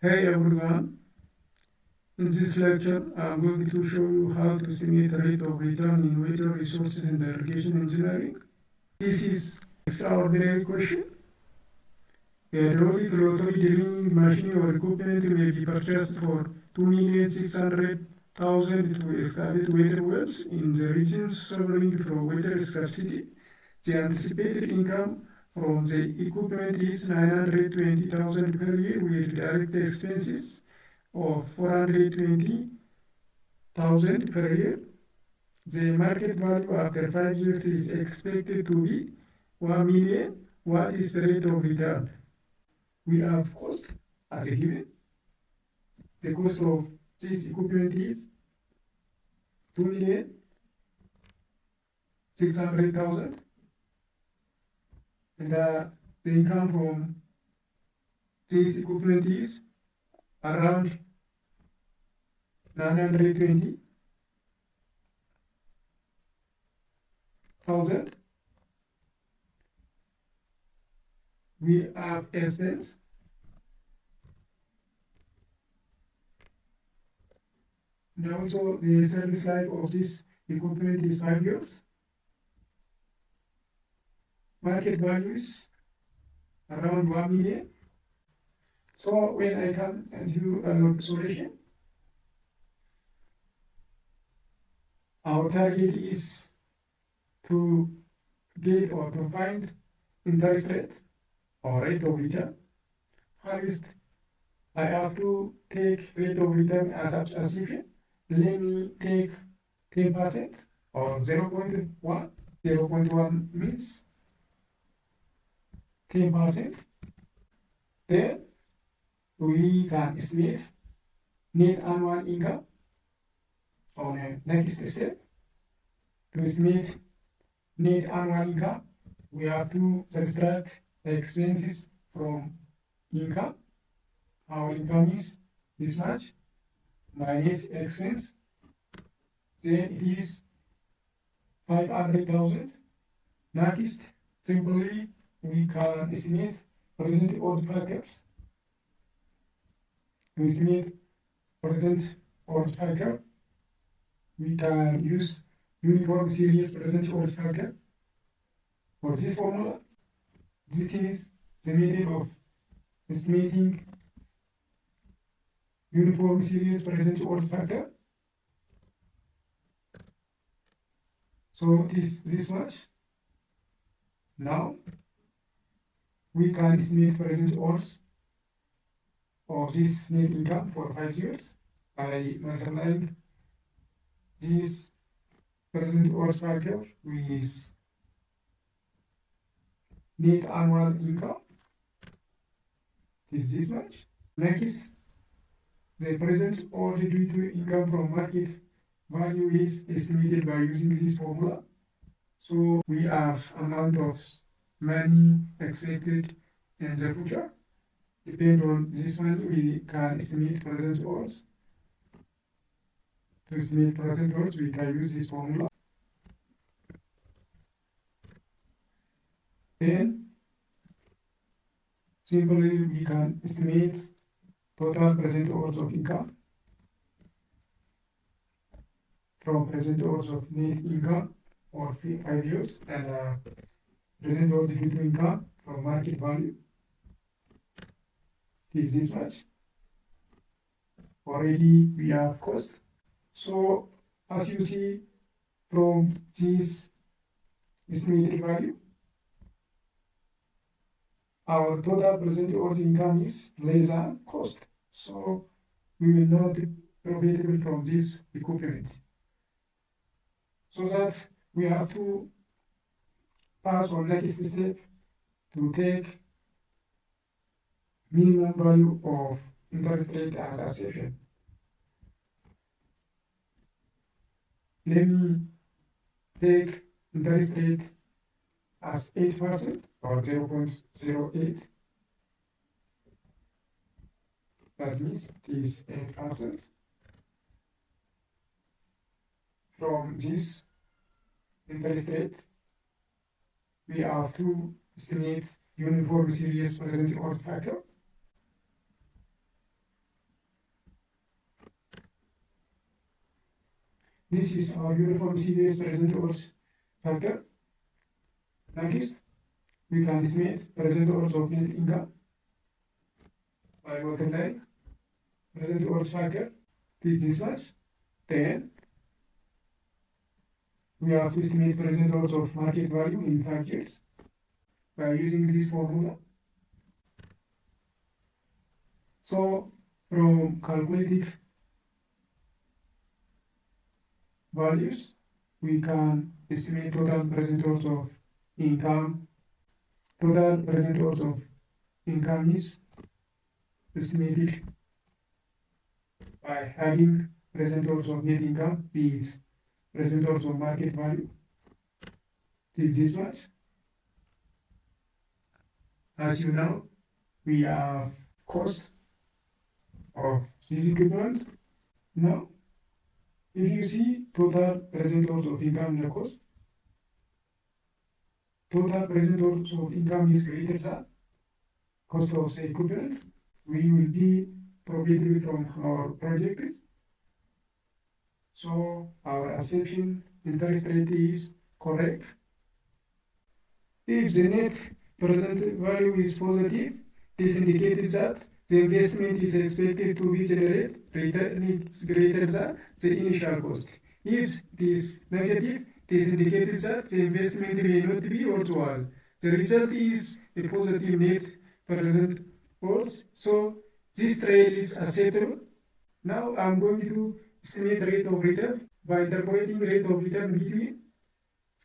Hey everyone, in this lecture I'm going to show you how to estimate the rate of return in water resources and irrigation engineering. This is extraordinary question. A hydraulic rotary drilling machine or equipment may be purchased for 2,600,000 to excavate water wells in the regions suffering from water scarcity. The anticipated income from the equipment is 920,000 per year with direct expenses of 420,000 per year. The market value after 5 years is expected to be 1 million. What is the rate of return? We have cost as a given. The cost of this equipment is 2,600,000, and the income from this equipment is around 920,000. We have expense. And also the service life of this equipment is 5 years. Market values around 1 million. So when I come and do a log solution, our target is to get or to find interest rate or rate of return. First, I have to take rate of return as substitution. Let me take 10% or 0.1. 0.1 means 10%. Then we can estimate net annual income on a next step. To estimate net annual income, we have to subtract the expenses from income. Our income is this much minus expense. Then it is 500,000. Next, simply we can estimate present order factors. To estimate present order factor, we can use uniform series present order factor. For this formula, this is the method of estimating uniform series present order factor. So it is this much. Now we can estimate present orders of this net income for 5 years by multiplying this present order factor with net annual income. It is this much. Next, the present order due to income from market value is estimated by using this formula. So we have amount of money expected in the future. Depend on this one, we can estimate present orders. To estimate present orders, we can use this formula. Then simply we can estimate total present orders of income from present orders of net income for 5 years and present orders due to income from market value is this much. Already we have cost. So as you see from this estimated value, our total present orders income is less than cost. So we will not be profitable from this equipment. So that we have to pass on next step to take minimum value of interest rate as assumption. Let me take interest rate as 8% or 0.08. That means it is 8%. From this interest rate, we have to estimate uniform series present order factor. This is our uniform series present odds factor. Next, we can estimate present odds of net income by multiplying present odds factor is this much. Then we have to estimate present odds of market value in 5 years by using this formula. So from calculative values, we can estimate total present odds of income. Total present odds of income is estimated by having present odds of net income is present odds of market value is this much. As you know, we have cost of this equipment. Now, if you see total present odds of income and the cost, total present odds of income is greater than cost of the equipment, we will be profitable from our projects. So our assumption interest rate is correct. If the net present value is positive, this indicates that the investment is expected to be generate return greater than the initial cost. If this is negative, this indicates that the investment may not be worthwhile. The result is a positive net present odds. So this trade is acceptable. Now I'm going to estimate rate of return by interpolating rate of return between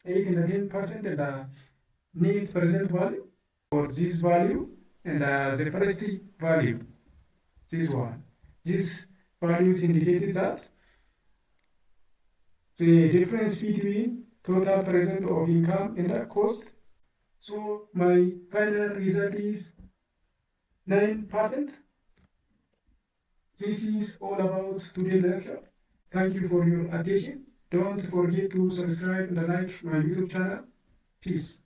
8 and 10% and the net present value for this value and the first value, this one. This value is indicated that the difference between total present of income and the cost. So my final result is 9%. This is all about today's lecture. Thank you for your attention. Don't forget to subscribe and like my YouTube channel. Peace.